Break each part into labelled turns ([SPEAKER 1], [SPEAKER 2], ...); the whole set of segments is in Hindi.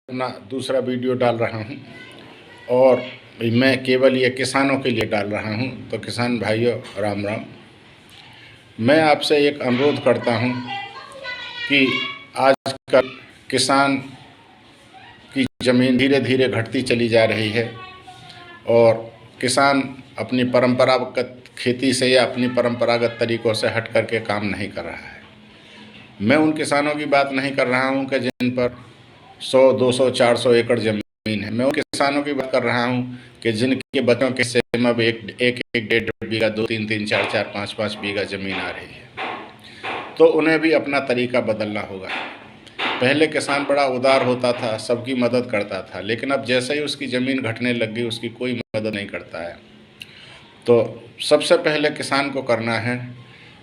[SPEAKER 1] अपना दूसरा वीडियो डाल रहा हूं और मैं केवल ये किसानों के लिए डाल रहा हूं। तो किसान भाइयों राम राम। मैं आपसे एक अनुरोध करता हूं कि आजकल किसान की ज़मीन धीरे धीरे घटती चली जा रही है और किसान अपनी परंपरागत खेती से या अपनी परंपरागत तरीक़ों से हट करके काम नहीं कर रहा है। मैं उन किसानों की बात नहीं कर रहा हूं कि जिन पर 100, 200, 400 एकड़ ज़मीन है। मैं उन किसानों की बात कर रहा हूं कि जिनके बच्चों के हिस्से में अब एक डेढ़ बीघा, 2 3 3 4 4 5 5 बीघा ज़मीन आ रही है। तो उन्हें भी अपना तरीका बदलना होगा। पहले किसान बड़ा उदार होता था, सबकी मदद करता था, लेकिन अब जैसे ही उसकी ज़मीन घटने लग गई उसकी कोई मदद नहीं करता है। तो सबसे पहले किसान को करना है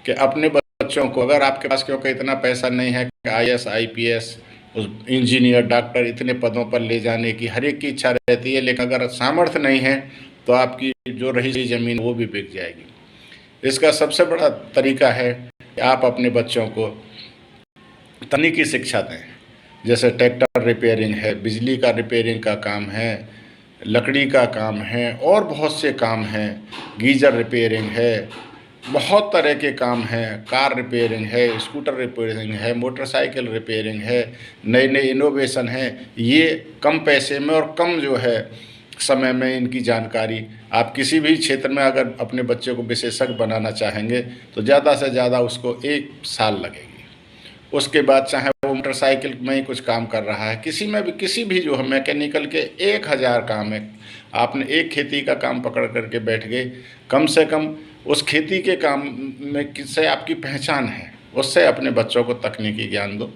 [SPEAKER 1] कि अपने बच्चों को, अगर आपके पास क्योंकि इतना पैसा नहीं है कि IAS, IPS, उस इंजीनियर, डॉक्टर इतने पदों पर ले जाने की हर एक की इच्छा रहती है, लेकिन अगर सामर्थ्य नहीं है तो आपकी जो रही ज़मीन वो भी बिक जाएगी। इसका सबसे बड़ा तरीका है कि आप अपने बच्चों को तकनीकी शिक्षा दें। जैसे ट्रैक्टर रिपेयरिंग है, बिजली का रिपेयरिंग का काम है, लकड़ी का काम है और बहुत से काम हैं, गीज़र रिपेयरिंग है, बहुत तरह के काम हैं, कार रिपेयरिंग है, स्कूटर रिपेयरिंग है, मोटरसाइकिल रिपेयरिंग है, नए नए इनोवेशन हैं। ये कम पैसे में और कम जो है समय में इनकी जानकारी, आप किसी भी क्षेत्र में अगर अपने बच्चे को विशेषज्ञ बनाना चाहेंगे तो ज़्यादा से ज़्यादा उसको 1 साल लगेगी। उसके बाद चाहे वो मोटरसाइकिल में ही कुछ काम कर रहा है, किसी में भी, किसी भी जो है मैकेनिकल के 1000 काम है। आपने एक खेती का काम पकड़ करके बैठ गए, कम से कम उस खेती के काम में किससे आपकी पहचान है, उससे अपने बच्चों को तकनीकी ज्ञान दो।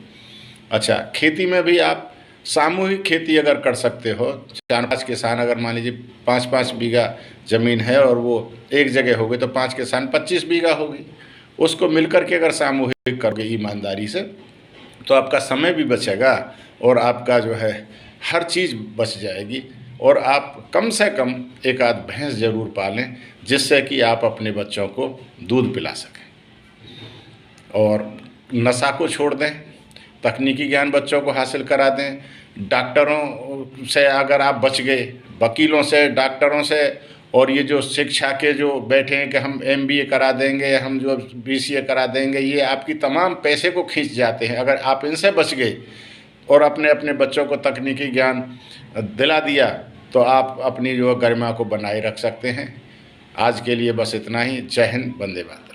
[SPEAKER 1] अच्छा, खेती में भी आप सामूहिक खेती अगर कर सकते हो, 4-5 किसान, अगर मान लीजिए 5-5 बीघा ज़मीन है और वो एक जगह हो गई तो 5 किसान 25 बीघा होगी। उसको मिलकर के अगर सामूहिक करोगे ईमानदारी से तो आपका समय भी बचेगा और आपका जो है हर चीज़ बच जाएगी। और आप कम से कम 1 आध भैंस ज़रूर पालें जिससे कि आप अपने बच्चों को दूध पिला सकें। और नशा को छोड़ दें, तकनीकी ज्ञान बच्चों को हासिल करा दें। डॉक्टरों से अगर आप बच गए, वकीलों से, डॉक्टरों से, और ये जो शिक्षा के जो बैठे हैं कि हम MBA करा देंगे, हम जो BCA करा देंगे, ये आपकी तमाम पैसे को खींच जाते हैं। अगर आप इनसे बच गए और अपने अपने बच्चों को तकनीकी ज्ञान दिला दिया तो आप अपनी जो गरिमा को बनाए रख सकते हैं। आज के लिए बस इतना ही। जय हिंद, वंदे मातरम।